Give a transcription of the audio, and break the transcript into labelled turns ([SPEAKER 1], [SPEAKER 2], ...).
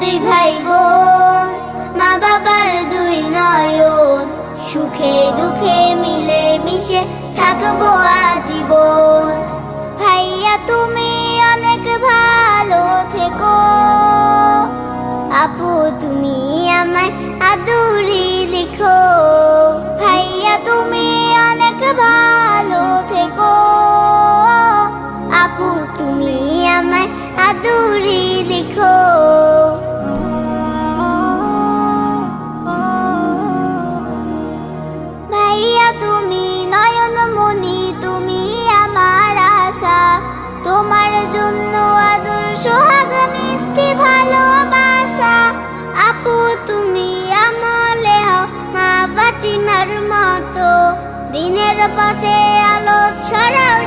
[SPEAKER 1] দুই ভাই বোন, মা বাবার দুই নয়ন, সুখে দুঃখে মিলে মিশে থাকবো আজীবন। ভাইয়া তুমি অনেক ভালো থেকো, আপু তুমি আমায় আদুরি লিখো। ভাইয়া তুমি অনেক ভালো থেকো, আপু তুমি আমায় আদুরি লিখো। ভাইয়া তুমি নয়নমণি, তুমি আমার আশা, তোমার জন্য আদর সোহাগ মিষ্টি ভালোবাসা। আপু তুমি আমলে হও মা ফাতিমার মতো, দিনের পথে আলো ছড়াও।